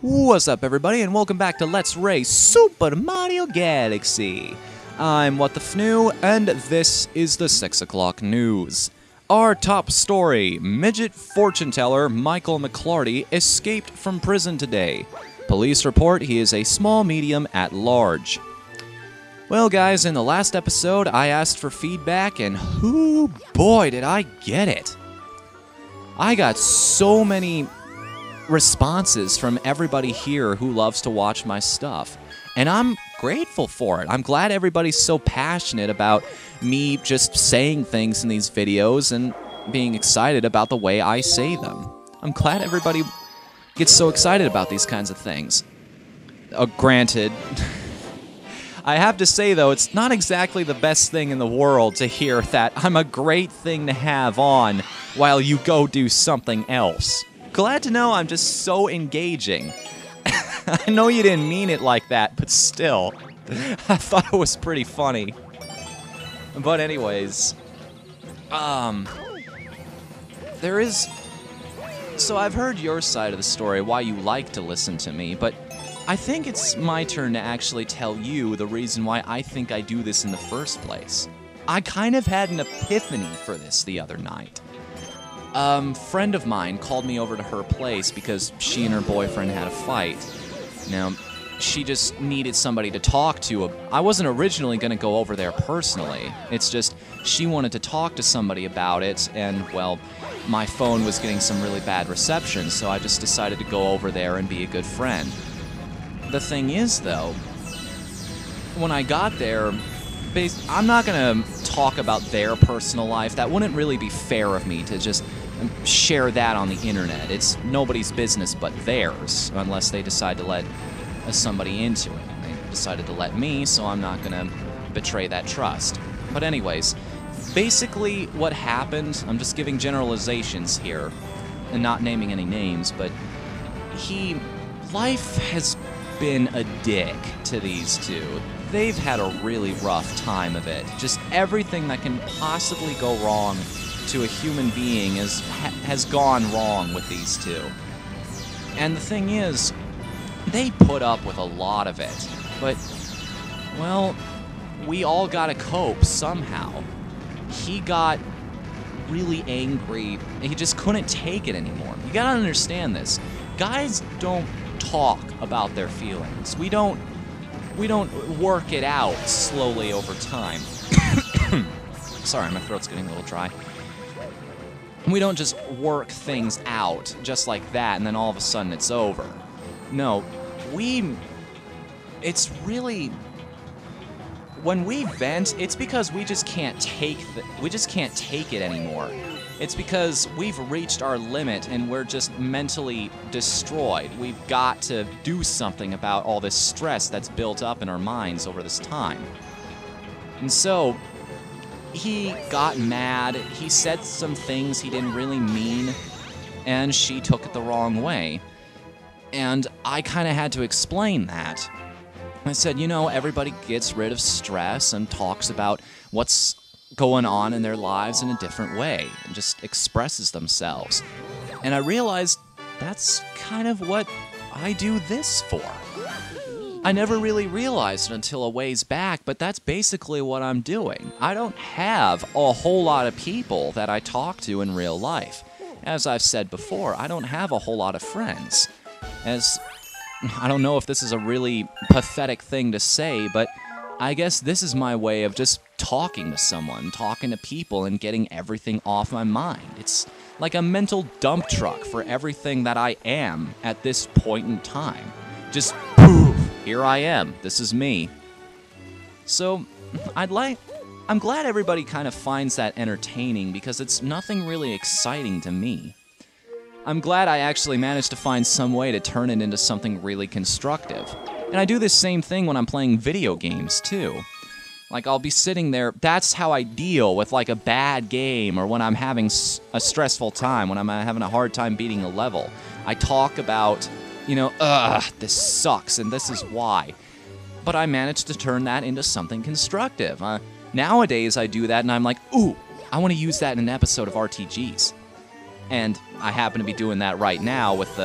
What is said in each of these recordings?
What's up, everybody, and welcome back to Let's Race Super Mario Galaxy. I'm What the Fnu, and this is the 6 o'clock news. Our top story: midget fortune teller Michael McClarty escaped from prison today. Police report he is a small medium at large. Well, guys, in the last episode, I asked for feedback, and boy, did I get it. I got so many responses from everybody here who loves to watch my stuff, and I'm grateful for it. I'm glad everybody's so passionate about me just saying things in these videos and being excited about the way I say them. I'm glad everybody gets so excited about these kinds of things. Granted, I have to say, though, it's not exactly the best thing in the world to hear that I'm a great thing to have on while you go do something else. Glad to know I'm just so engaging. I know you didn't mean it like that, but still, I thought it was pretty funny. But anyways, there is... So I've heard your side of the story, why you like to listen to me, but I think it's my turn to actually tell you the reason why I think I do this in the first place. I kind of had an epiphany for this the other night. Friend of mine called me over to her place because she and her boyfriend had a fight. Now, she just needed somebody to talk to. I wasn't originally going to go over there personally. It's just she wanted to talk to somebody about it, and, well, my phone was getting some really bad reception, so I just decided to go over there and be a good friend. The thing is, though, when I got there, I'm not going to talk about their personal life. That wouldn't really be fair of me to just share that on the internet. It's nobody's business but theirs, unless they decide to let somebody into it. And they decided to let me, so I'm not going to betray that trust. But anyways, basically what happened, I'm just giving generalizations here, and not naming any names, but life has been a dick to these two. They've had a really rough time of it. Just everything that can possibly go wrong to a human being has gone wrong with these two. And the thing is, they put up with a lot of it. But, well, we all gotta cope somehow. He got really angry, and he just couldn't take it anymore. You gotta understand this. Guys don't talk about their feelings. We don't work it out slowly over time. Sorry, my throat's getting a little dry. We don't just work things out just like that and then all of a sudden it's over. No, it's really, when we vent, it's because we just can't take it anymore. It's because we've reached our limit and we're just mentally destroyed. We've got to do something about all this stress that's built up in our minds over this time. And so, he got mad, he said some things he didn't really mean, and she took it the wrong way. And I kind of had to explain that. I said, you know, everybody gets rid of stress and talks about what's going on in their lives in a different way and just expresses themselves. And I realized that's kind of what I do this for. I never really realized it until a ways back, but that's basically what I'm doing. I don't have a whole lot of people that I talk to in real life. As I've said before, I don't have a whole lot of friends. I don't know if this is a really pathetic thing to say, but I guess this is my way of just talking to someone, talking to people, and getting everything off my mind. It's like a mental dump truck for everything that I am at this point in time. Just poof, here I am. This is me. So, I'm glad everybody kind of finds that entertaining because it's nothing really exciting to me. I'm glad I actually managed to find some way to turn it into something really constructive. And I do this same thing when I'm playing video games, too. Like, I'll be sitting there, that's how I deal with, like, a bad game, or when I'm having a stressful time, when I'm having a hard time beating a level. I talk about, you know, this sucks, and this is why. But I managed to turn that into something constructive. Nowadays, I do that, and I'm like, ooh, I want to use that in an episode of RTGs. And I happen to be doing that right now with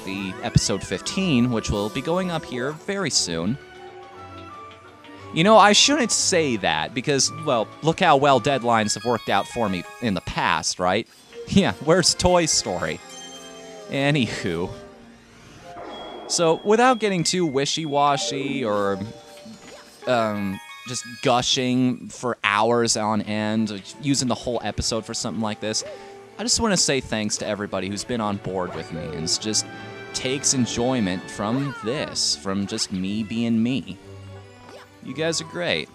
the episode 15, which will be going up here very soon. You know, I shouldn't say that because, well, look how well deadlines have worked out for me in the past, right? Yeah, where's Toy Story? Anywho. So, without getting too wishy-washy or just gushing for hours on end, using the whole episode for something like this, I just want to say thanks to everybody who's been on board with me and just takes enjoyment from this, from just me being me. You guys are great.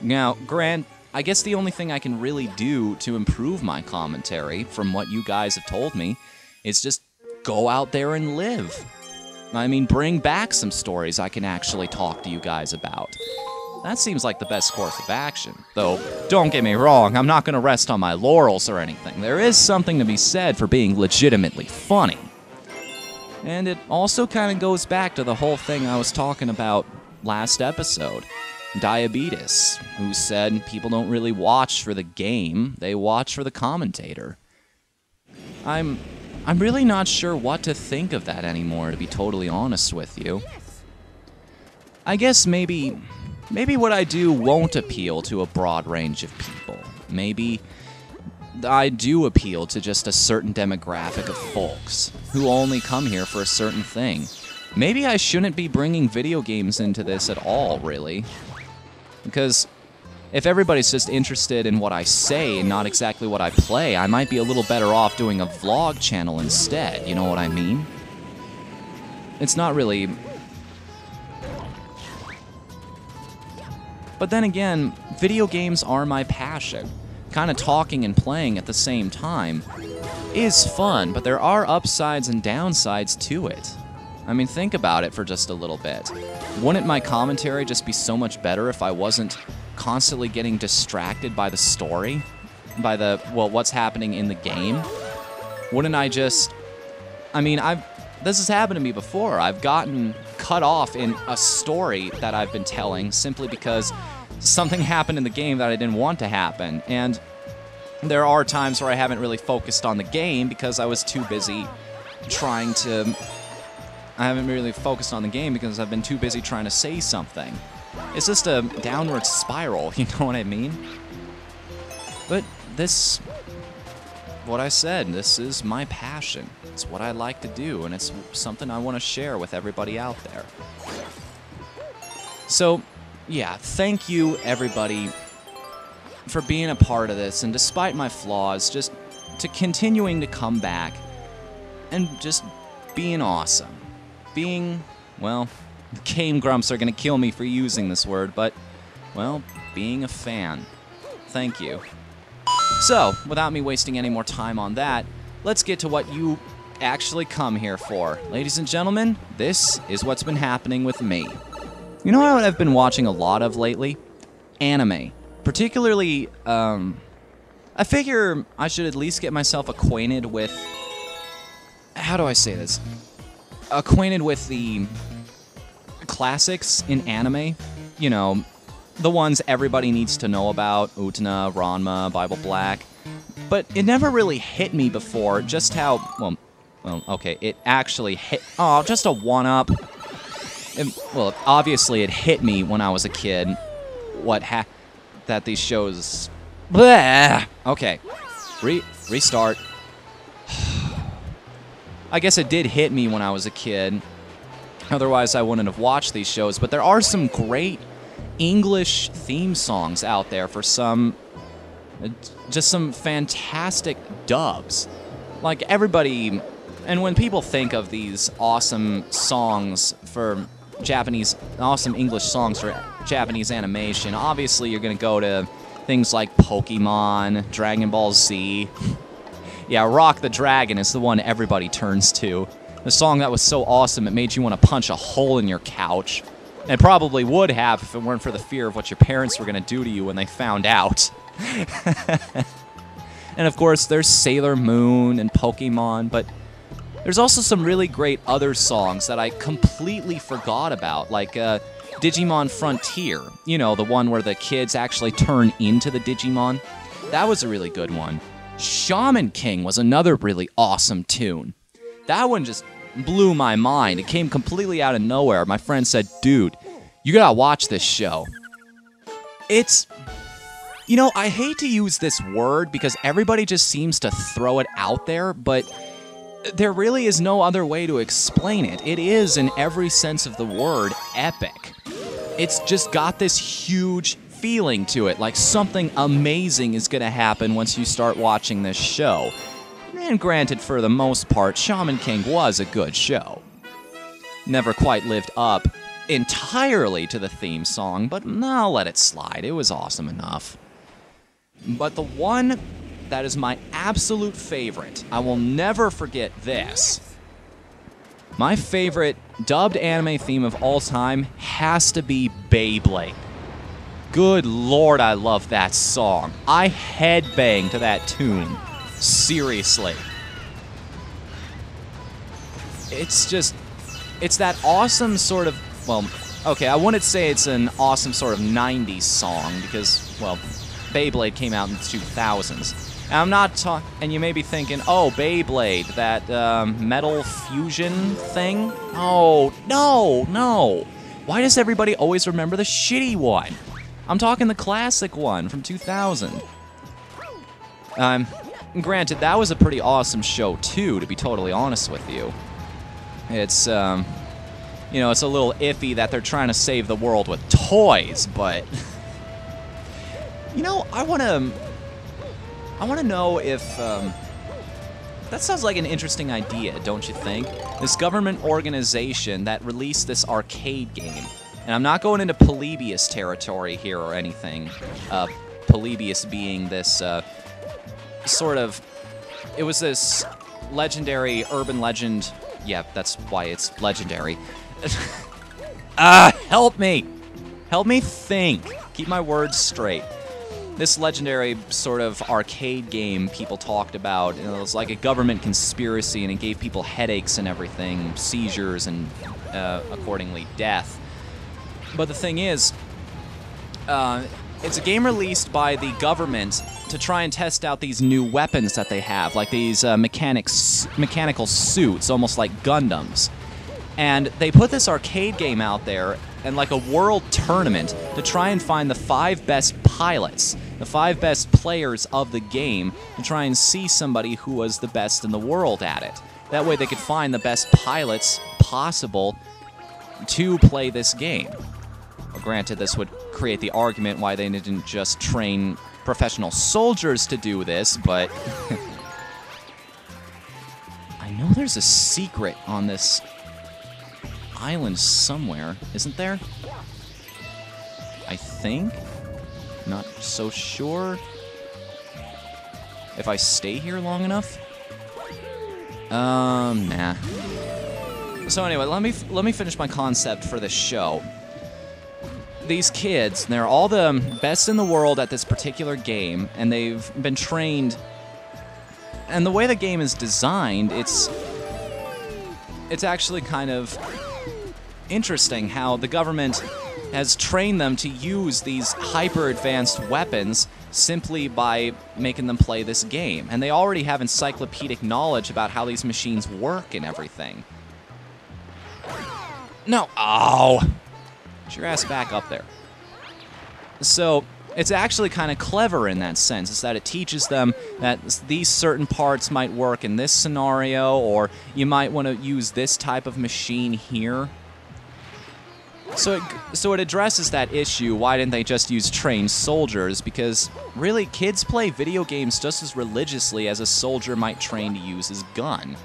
Now, Grant, I guess the only thing I can really do to improve my commentary, from what you guys have told me, is just go out there and live. I mean, bring back some stories I can actually talk to you guys about. That seems like the best course of action. Though, don't get me wrong, I'm not going to rest on my laurels or anything. There is something to be said for being legitimately funny. And it also kind of goes back to the whole thing I was talking about last episode. Diabetes, who said people don't really watch for the game, they watch for the commentator. I'm really not sure what to think of that anymore, to be totally honest with you. I guess maybe what I do won't appeal to a broad range of people. Maybe I do appeal to just a certain demographic of folks who only come here for a certain thing. Maybe I shouldn't be bringing video games into this at all, really. Because if everybody's just interested in what I say and not exactly what I play, I might be a little better off doing a vlog channel instead, you know what I mean? It's not really... But then again, video games are my passion. Kind of talking and playing at the same time is fun, but there are upsides and downsides to it. I mean, think about it for just a little bit. Wouldn't my commentary just be so much better if I wasn't constantly getting distracted by the story? By the, well, what's happening in the game? Wouldn't I just... I mean, this has happened to me before. I've gotten cut off in a story that I've been telling simply because something happened in the game that I didn't want to happen. And there are times where I haven't really focused on the game because I was too busy trying to... I haven't really focused on the game because I've been too busy trying to say something. It's just a downward spiral, you know what I mean? But this... What I said, this is my passion. It's what I like to do, and it's something I want to share with everybody out there. So, yeah, thank you, everybody, for being a part of this, and despite my flaws, just to continuing to come back and just being awesome. Being, well, the Game Grumps are going to kill me for using this word, but, well, being a fan. Thank you. So, without me wasting any more time on that, let's get to what you actually come here for. Ladies and gentlemen, this is what's been happening with me. You know what I've been watching a lot of lately? Anime. Particularly, I figure I should at least get myself acquainted with... How do I say this? Acquainted with the classics in anime. You know, the ones everybody needs to know about. Utena, Ranma, Bible Black. But it never really hit me before just how... Well, okay, it actually hit... Oh, just a one-up. Well, obviously it hit me when I was a kid. That these shows... Blah! Okay. Restart. I guess it did hit me when I was a kid. Otherwise, I wouldn't have watched these shows. But there are some great English theme songs out there for some... just some fantastic dubs. Like, everybody... And when people think of these awesome songs for Japanese... Awesome English songs for Japanese animation, obviously you're gonna go to things like Pokemon, Dragon Ball Z... Yeah, Rock the Dragon is the one everybody turns to. The song that was so awesome it made you want to punch a hole in your couch. And it probably would have if it weren't for the fear of what your parents were going to do to you when they found out. And of course, there's Sailor Moon and Pokemon, but there's also some really great other songs that I completely forgot about, like Digimon Frontier. You know, the one where the kids actually turn into the Digimon. That was a really good one. Shaman King was another really awesome tune. That one just blew my mind. It came completely out of nowhere. My friend said, dude, you gotta watch this show. It's... You know, I hate to use this word because everybody just seems to throw it out there, but there really is no other way to explain it. It is, in every sense of the word, epic. It's just got this huge feeling to it, like something amazing is gonna happen once you start watching this show. And granted, for the most part, Shaman King was a good show. Never quite lived up entirely to the theme song, but I'll let it slide. It was awesome enough. But the one that is my absolute favorite, I will never forget this. My favorite dubbed anime theme of all time has to be Beyblade. Good lord, I love that song. I headbang to that tune. Seriously. It's just... It's that awesome sort of... Well, okay, I wouldn't say it's an awesome sort of 90s song because, well... Beyblade came out in the 2000s. And I'm not talking... And you may be thinking, oh, Beyblade, that metal fusion thing? Oh, no. Why does everybody always remember the shitty one? I'm talking the classic one from 2000. Granted, that was a pretty awesome show, too, to be totally honest with you. It's, you know, it's a little iffy that they're trying to save the world with toys, but... You know, I want to know if, that sounds like an interesting idea, don't you think? This government organization that released this arcade game. And I'm not going into Polybius territory here or anything. Polybius being this, sort of, it was this legendary urban legend. Yeah, that's why it's legendary. Help me! Help me think. Keep my words straight. This legendary sort of arcade game people talked about, you know, it was like a government conspiracy and it gave people headaches and everything, seizures and, accordingly, death. But the thing is, it's a game released by the government to try and test out these new weapons that they have, like these mechanical suits, almost like Gundams. And they put this arcade game out there and like a world tournament to try and find the 5 best pilots, the 5 best players of the game, to try and see somebody who was the best in the world at it. That way they could find the best pilots possible to play this game. Well, granted, this would create the argument why they didn't just train professional soldiers to do this, but... I know there's a secret on this island somewhere, isn't there? I think? Not so sure. If I stay here long enough? Nah. So anyway, let me finish my concept for this show. These kids, they're all the best in the world at this particular game, and they've been trained. And the way the game is designed, it's actually kind of interesting how the government has trained them to use these hyper-advanced weapons simply by making them play this game. And they already have encyclopedic knowledge about how these machines work and everything. No. Oh! Get your ass back up there. So, it's actually kind of clever in that sense. It's that it teaches them that these certain parts might work in this scenario, or you might want to use this type of machine here. So it addresses that issue, why didn't they just use trained soldiers? Because, really, kids play video games just as religiously as a soldier might train to use his gun.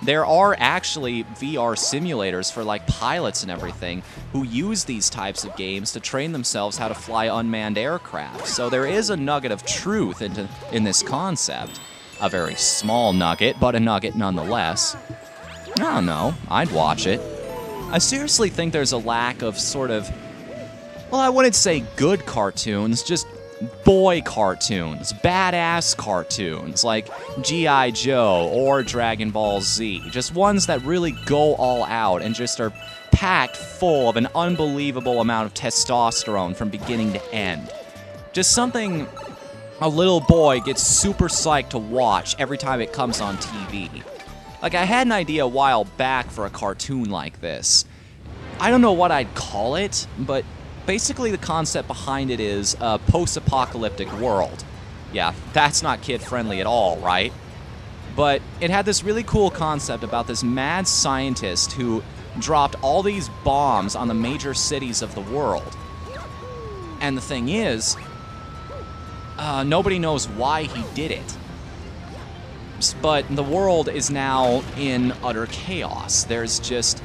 There are actually VR simulators for, like, pilots and everything who use these types of games to train themselves how to fly unmanned aircraft. So there is a nugget of truth in this concept. A very small nugget, but a nugget nonetheless. I don't know. I'd watch it. I seriously think there's a lack of sort of, well, I wouldn't say good cartoons, just boy cartoons, badass cartoons, like G.I. Joe or Dragon Ball Z. Just ones that really go all out and just are packed full of an unbelievable amount of testosterone from beginning to end. Just something a little boy gets super psyched to watch every time it comes on TV. Like, I had an idea a while back for a cartoon like this. I don't know what I'd call it, but basically the concept behind it is a post-apocalyptic world. Yeah, that's not kid-friendly at all, right? But it had this really cool concept about this mad scientist who dropped all these bombs on the major cities of the world. And the thing is, nobody knows why he did it. But the world is now in utter chaos. There's just...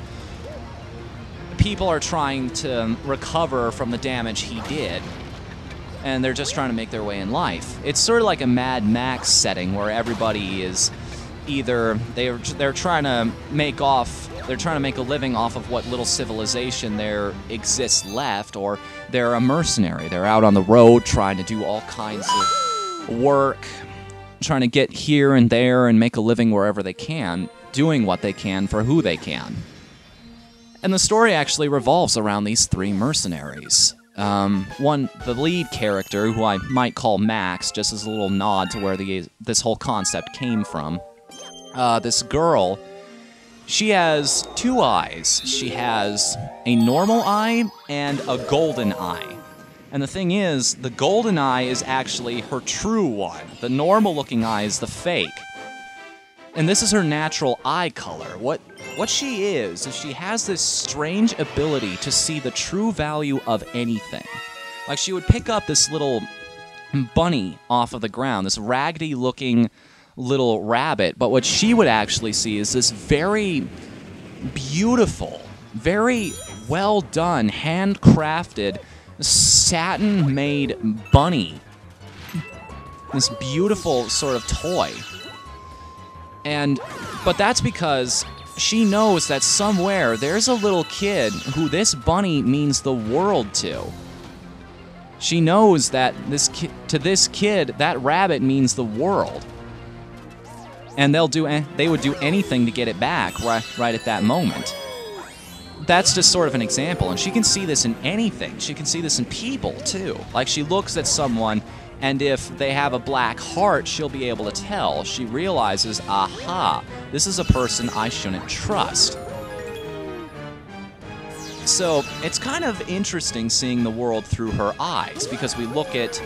people are trying to recover from the damage he did. And they're just trying to make their way in life. It's sort of like a Mad Max setting where everybody is either... they're trying to make a living off of what little civilization there exists left, or they're a mercenary. They're out on the road trying to do all kinds of work, trying to get here and there and make a living wherever they can, doing what they can for who they can. And the story actually revolves around these three mercenaries. The lead character, who I might call Max, just as a little nod to where this whole concept came from. This girl, she has two eyes. She has a normal eye and a golden eye. And the thing is, the golden eye is actually her true one. The normal-looking eye is the fake. And this is her natural eye color. What she is she has this strange ability to see the true value of anything. Like, she would pick up this little bunny off of the ground, this raggedy-looking little rabbit, but what she would actually see is this very beautiful, very well-done, handcrafted, satin-made bunny. This beautiful sort of toy. But that's because she knows that somewhere there's a little kid who this bunny means the world to. She knows that to this kid, that rabbit means the world. And they would do anything to get it back right at that moment. That's just sort of an example, and she can see this in anything. She can see this in people, too. Like, she looks at someone, and if they have a black heart, she'll be able to tell. She realizes, aha, this is a person I shouldn't trust. So, it's kind of interesting seeing the world through her eyes, because we look at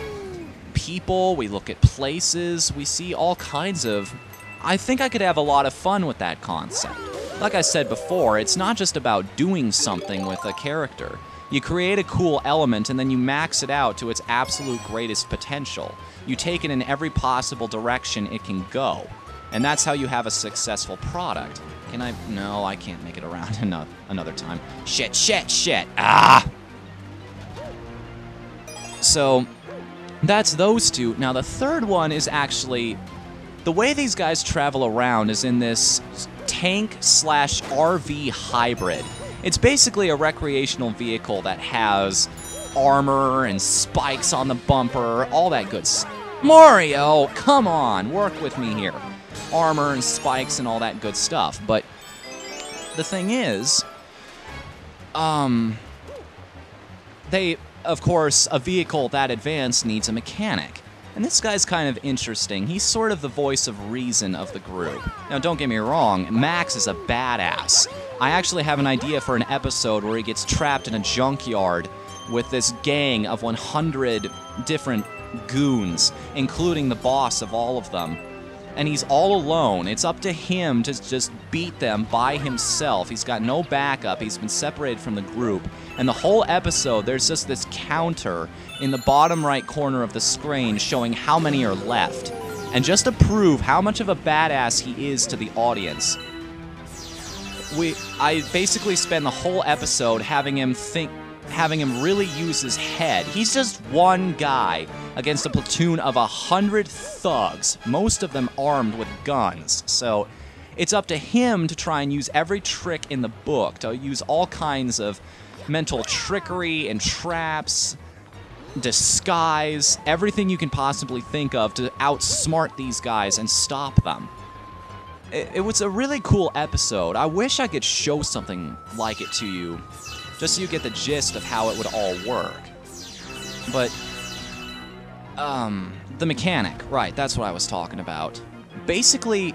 people, we look at places, we see all kinds of... I think I could have a lot of fun with that concept. Like I said before, it's not just about doing something with a character. You create a cool element and then you max it out to its absolute greatest potential. You take it in every possible direction it can go. And that's how you have a successful product. Can I? No, I can't make it around another time. Shit. Ah! So, that's those two. Now, the third one is actually... the way these guys travel around is in this tank/RV hybrid. It's basically a recreational vehicle that has armor and spikes on the bumper, all that good stuff. Mario, come on, work with me here. Armor and spikes and all that good stuff. But the thing is, of course, a vehicle that advanced needs a mechanic. And this guy's kind of interesting. He's sort of the voice of reason of the group. Now, don't get me wrong, Max is a badass. I actually have an idea for an episode where he gets trapped in a junkyard with this gang of 100 different goons, including the boss of all of them. And he's all alone. It's up to him to just beat them by himself. He's got no backup. He's been separated from the group. And the whole episode, there's just this counter in the bottom right corner of the screen showing how many are left. And just to prove how much of a badass he is to the audience, I basically spend the whole episode having him really use his head. He's just one guy against a platoon of 100 thugs, most of them armed with guns. So it's up to him to try and use every trick in the book, to use all kinds of mental trickery and traps, disguise, everything you can possibly think of to outsmart these guys and stop them. It was a really cool episode. I wish I could show something like it to you, just so you get the gist of how it would all work. But, the mechanic, right, that's what I was talking about. Basically,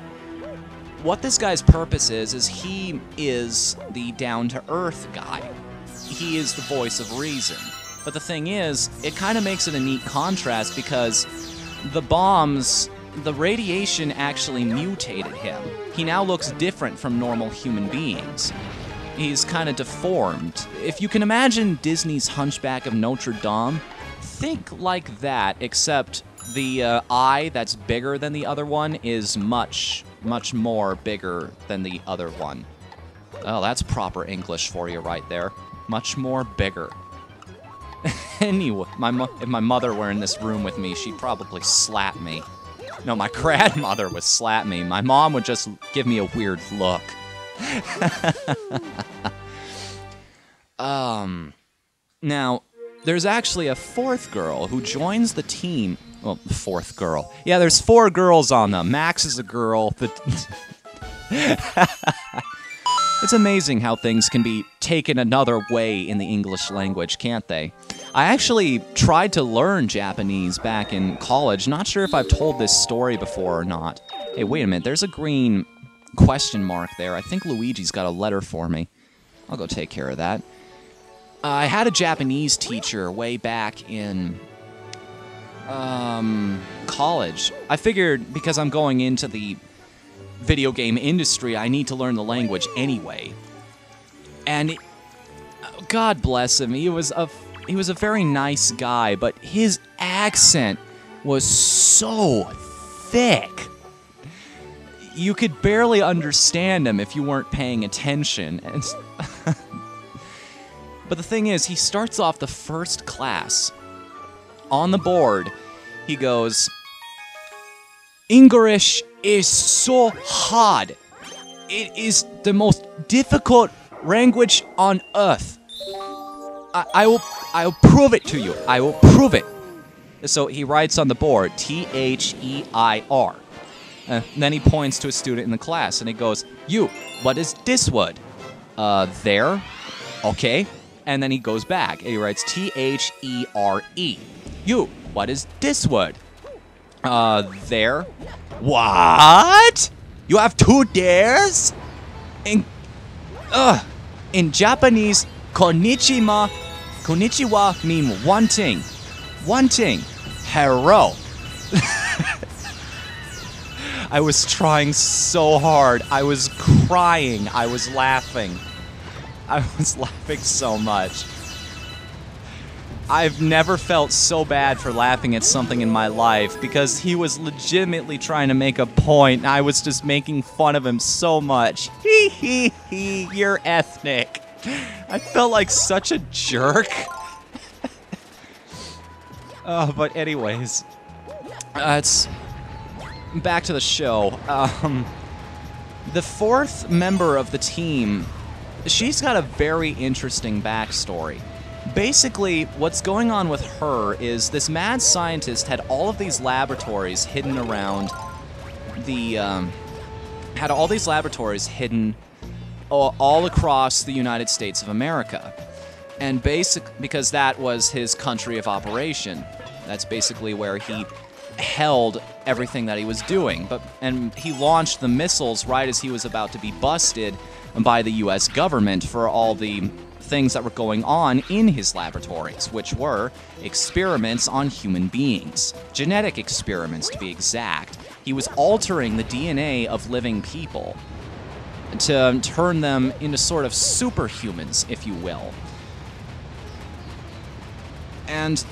what this guy's purpose is he is the down-to-earth guy. He is the voice of reason. But the thing is, it kind of makes it a neat contrast because the bombs, the radiation actually mutated him. He now looks different from normal human beings. He's kind of deformed. If you can imagine Disney's Hunchback of Notre Dame, think like that, except the eye that's bigger than the other one is much, much more bigger than the other one. Oh, that's proper English for you right there. Much more bigger. Anyway, if my mother were in this room with me, she'd probably slap me. No, my grandmother would slap me. My mom would just give me a weird look. Now, there's actually a fourth girl who joins the team. Well, fourth girl. Yeah, there's 4 girls on them. Max is a girl. It's amazing how things can be taken another way in the English language, can't they? I actually tried to learn Japanese back in college. Not sure if I've told this story before or not. Hey, wait a minute. There's a green question mark there. I think Luigi's got a letter for me. I'll go take care of that. I had a Japanese teacher way back in college. I figured because I'm going into the video game industry, I need to learn the language anyway. And God bless him, he was a very nice guy, but his accent was so thick. You could barely understand him if you weren't paying attention. And but the thing is, he starts off the first class. On the board, he goes, "English is so hard. It is the most difficult language on earth. I'll prove it to you. I will prove it." So he writes on the board, T-H-E-I-R. Then he points to a student in the class, and he goes, "You, what is this word?" There. Okay. And then he goes back, and he writes T-H-E-R-E. "You, what is this word?" There. What? You have 2 dares? In Japanese, konnichiwa mean wanting. Wanting. Hello. I was trying so hard. I was crying. I was laughing. I was laughing so much. I've never felt so bad for laughing at something in my life because he was legitimately trying to make a point and I was just making fun of him so much. Hee hee hee, you're ethnic. I felt like such a jerk. But anyways, it's back to the show. The 4th member of the team, she's got a very interesting backstory. Basically, what's going on with her is this mad scientist had all of these laboratories hidden around the, had all these laboratories hidden all across the United States of America. And because that was his country of operation. That's basically where he held everything that he was doing. And he launched the missiles right as he was about to be busted by the US government for all the things that were going on in his laboratories, which were experiments on human beings. Genetic experiments, to be exact. He was altering the DNA of living people to turn them into sort of superhumans, if you will. And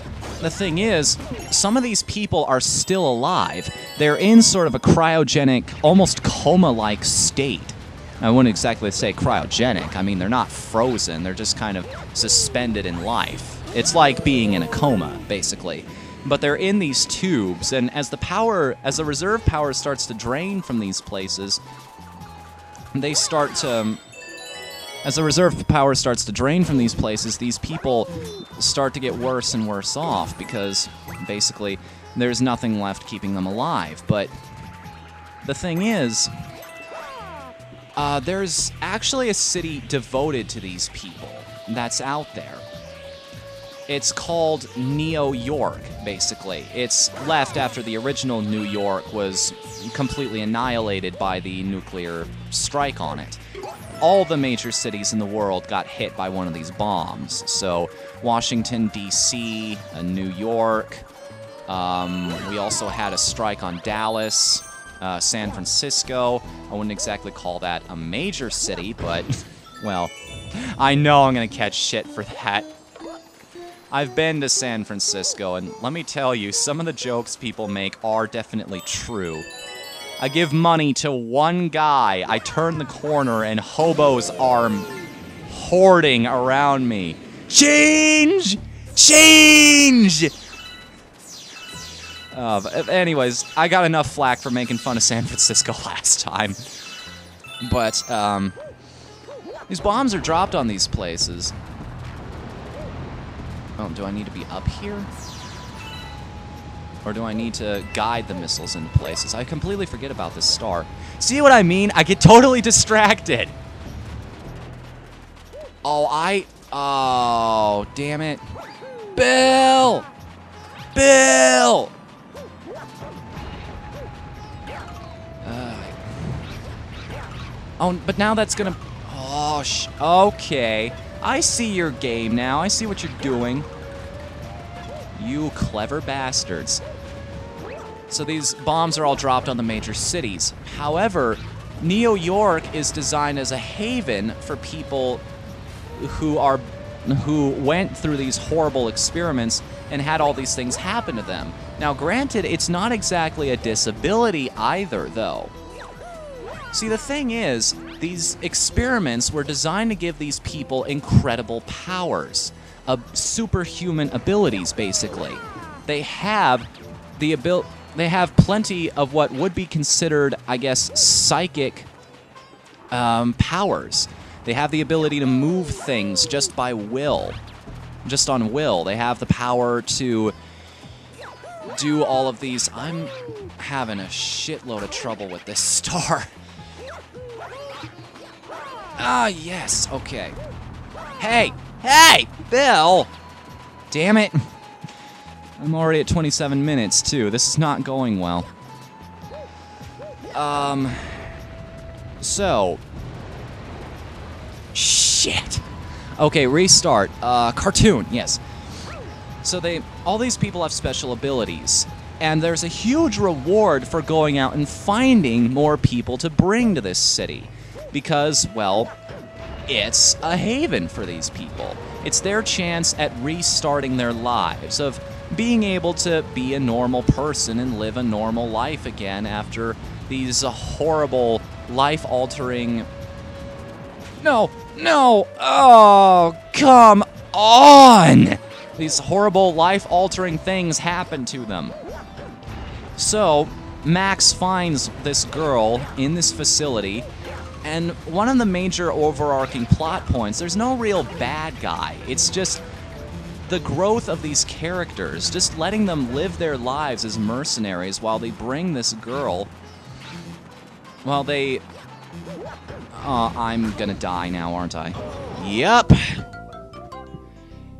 the thing is, some of these people are still alive. They're in sort of a cryogenic, almost coma-like state. I wouldn't exactly say cryogenic. I mean, they're not frozen. They're just kind of suspended in life. It's like being in a coma, basically. But they're in these tubes, and as the reserve power starts to drain from these places, as the reserve power starts to drain from these places, these people start to get worse and worse off because, basically, there's nothing left keeping them alive. But the thing is, there's actually a city devoted to these people that's out there. It's called Neo York, basically. It's left after the original New York was completely annihilated by the nuclear strike on it. All the major cities in the world got hit by one of these bombs. So Washington, D.C., New York. We also had a strike on Dallas, San Francisco. I wouldn't exactly call that a major city, but, well, I know I'm going to catch shit for that. I've been to San Francisco, and let me tell you, some of the jokes people make are definitely true. I give money to one guy, I turn the corner, and hobos are hoarding around me. Change! Change! Anyways, I got enough flack for making fun of San Francisco last time. But, these bombs are dropped on these places. Oh, do I need to be up here? Or do I need to guide the missiles into places? I completely forget about this star. See what I mean? I get totally distracted. Oh, damn it. Bill! Bill! Oh, but now that's gonna... Oh, okay. I see your game now. I see what you're doing. You clever bastards. So these bombs are all dropped on the major cities. However, Neo York is designed as a haven for people who went through these horrible experiments and had all these things happen to them. Now, granted, it's not exactly a disability either, though. See, the thing is, these experiments were designed to give these people incredible powers, superhuman abilities, basically. They have plenty of what would be considered, I guess, psychic powers. They have the ability to move things just by will, just on will. They have the power to do all of these. I'm having a shitload of trouble with this star. Ah, yes, okay. Hey, Bill! Damn it. I'm already at 27 minutes, too. This is not going well. So. Shit. Okay, restart. Cartoon, yes. So all these people have special abilities, and there's a huge reward for going out and finding more people to bring to this city. Because, well, it's a haven for these people. It's their chance at restarting their lives, of being able to be a normal person and live a normal life again after these horrible, life-altering... No! Oh, come on! These horrible, life-altering things happen to them. So, Max finds this girl in this facility. And one of the major overarching plot points, there's no real bad guy. It's just the growth of these characters, just letting them live their lives as mercenaries while they bring this girl. While they... Oh, I'm gonna die now, aren't I? Yep.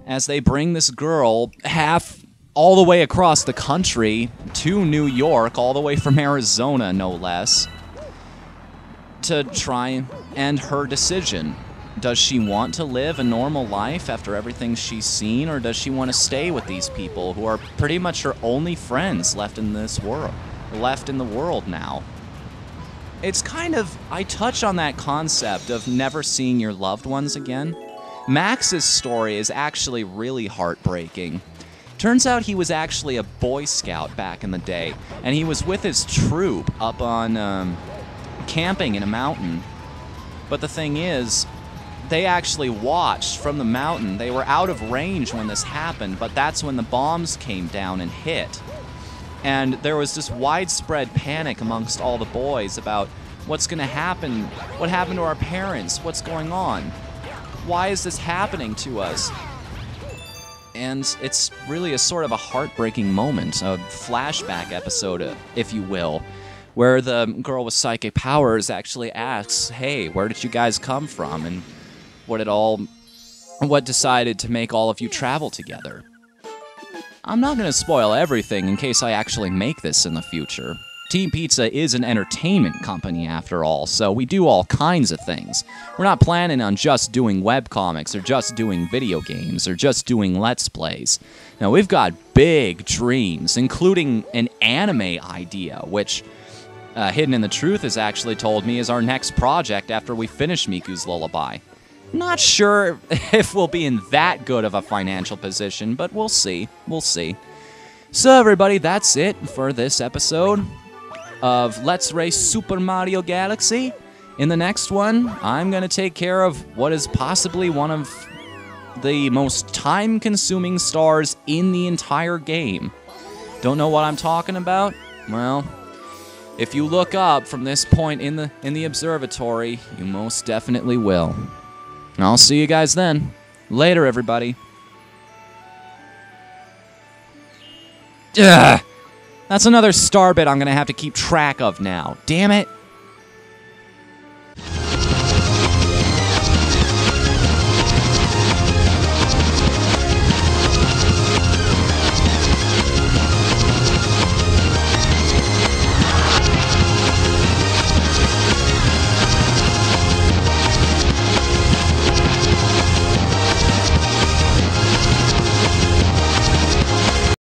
As they bring this girl all the way across the country to New York, all the way from Arizona, no less, to try and end her decision. Does she want to live a normal life after everything she's seen, or does she want to stay with these people who are pretty much her only friends left in this world, left in the world now? It's kind of, I touch on that concept of never seeing your loved ones again. Max's story is actually really heartbreaking. Turns out he was actually a Boy Scout back in the day, and he was with his troop up on, camping in a mountain. But the thing is, they actually watched from the mountain. They were out of range when this happened, but that's when the bombs came down and hit. And there was this widespread panic amongst all the boys about what's going to happen, what happened to our parents, what's going on, why is this happening to us? And it's really a sort of a heartbreaking moment, a flashback episode, if you will, where the girl with psychic powers actually asks, hey, where did you guys come from? And what it all what decided to make all of you travel together. I'm not going to spoil everything in case I actually make this in the future. Team Pizza is an entertainment company after all, so we do all kinds of things. We're not planning on just doing webcomics or just doing video games or just doing Let's Plays. Now, we've got big dreams, including an anime idea, which Hidden in the Truth has actually told me is our next project after we finish Miku's Lullaby. Not sure if we'll be in that good of a financial position, but we'll see. We'll see. So, everybody, that's it for this episode of Let's Race Super Mario Galaxy. In the next one, I'm going to take care of what is possibly one of the most time-consuming stars in the entire game. Don't know what I'm talking about? Well, if you look up from this point in the observatory, you most definitely will. I'll see you guys then. Later, everybody. Ugh! That's another star bit I'm gonna have to keep track of now. Damn it.